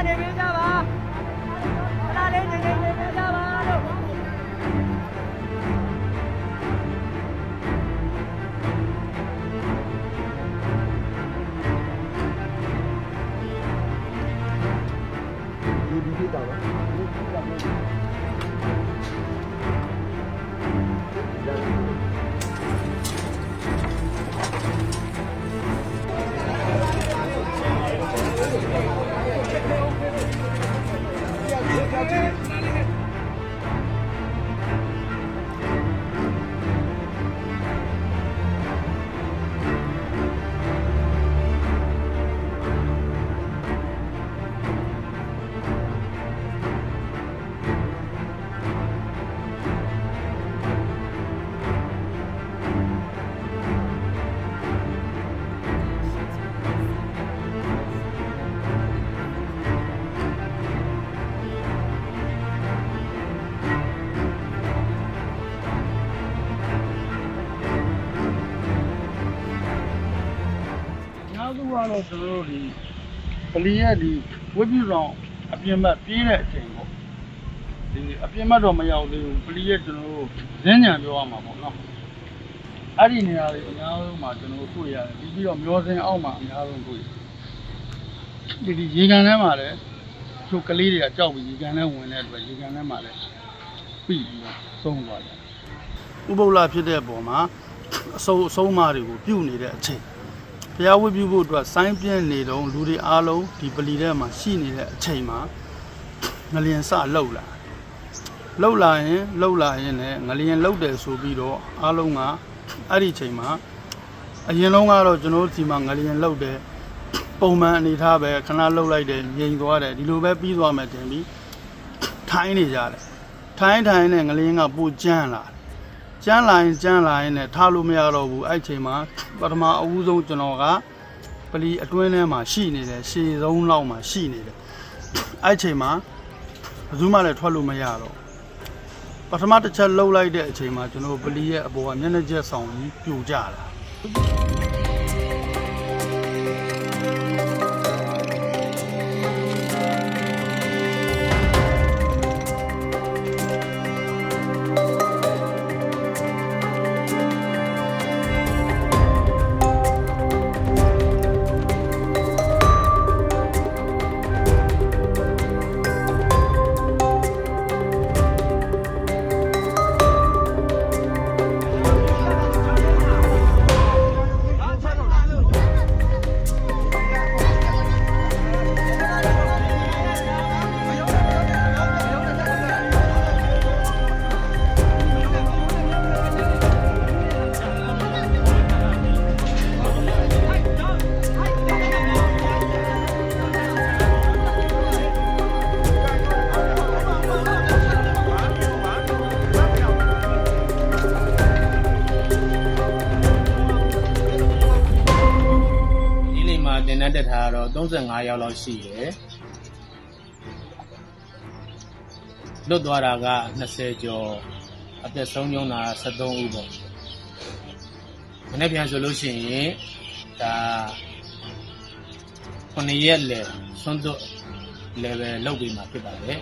နေပေးကြပါခဏလေးနေပေးကြပါလို့ဒီတော့ဒီကတော့ကျွန်တော်တို့ဒီပလီရဲ့ဒီဝက်ပြူဆောင်အပြင်ဘက်ပြေးတဲ့အချိန်ပေါ့ဒီအပြင်ဘက်တော့မရောက်သေးဘူးပလီရဲ့ကျွန်တော်တို့ဇင်းညံပြောရမှာပေါ့နော်အဲ့ဒီနေရာတွေအများဆုံးမှာကျွန်တော်တို့တွေ့ရတယ်ပြီးတော့မျောစင်အောက်မှာအများဆုံးတွေ့ဒီရေကန်ထဲမှာလည်းသူကလေးတွေကကြောက်ပြီးရေကန်ထဲဝင်တဲ့အတွက်ရေကန်ထဲမှာလည်းပြီးပြီးတော့ဆုံးသွားတယ်ဥပုပ်လာဖြစ်တဲ့အပေါ်မှာအဆုံးအမတွေကိုပြုတ်နေတဲ့အချိန်ဘုရားဝတ်ပြုဖို့အတွက်စိုင်းပြင်းနေတော့လူတွေအားလုံးဒီပလီထဲမှာရှိနေတဲ့အချိန်မှာငလျင်စလှုပ်လာရင်လည်းငလျင်လှုပ်တယ်ဆိုပြီးတော့အားလုံးကအဲ့ဒီအချိန်မှာအရင်လုံးကတော့ကျွန်တော်တို့ဒီမှာငလျင်လှုပ်တယ်ပုံမှန်အနေထားပဲခဏလှုပ်လိုက်တယ်ငြိမ်သွားတယ်ဒီလိုပဲပြီးသွားမယ်တင်ပြီးထိုင်းနေကြတယ်ထိုင်းနဲ့ငလျင်ကပိုကျန်းလာကျန်းလာရင်နဲ့ထားလို့မရတော့ဘူးအဲ့ချိန်မှာပထမအဦးဆုံးကျွန်တော်ကပလီအတွင်းထဲမှာရှိနေတယ်ရှည်ဆုံးလောက်မှာရှိနေတယ်အဲ့ချိန်မှာဘယ်သူမှလည်းထွက်လို့မရတော့ပထမတစ်ချက်လှုပ်လိုက်တဲ့အချိန်မှာကျွန်တော်ပလီရဲ့အပေါ်ကမျက်နှာချက်ဆောင်ပြီးပြိုကျလာတက်ထားတော့35ရောက်လောက်ရှိတယ်လွတ်သွားတာက20ကျော်အသက်ဆုံးရှုံးတာ73ဦးပေါ့မနေ့ပြန်ဆိုလို့ရှိရင်ဒါ9ရက်လေဆွန်းသွတ် level လောက်ပြီးမှဖြစ်ပါတယ်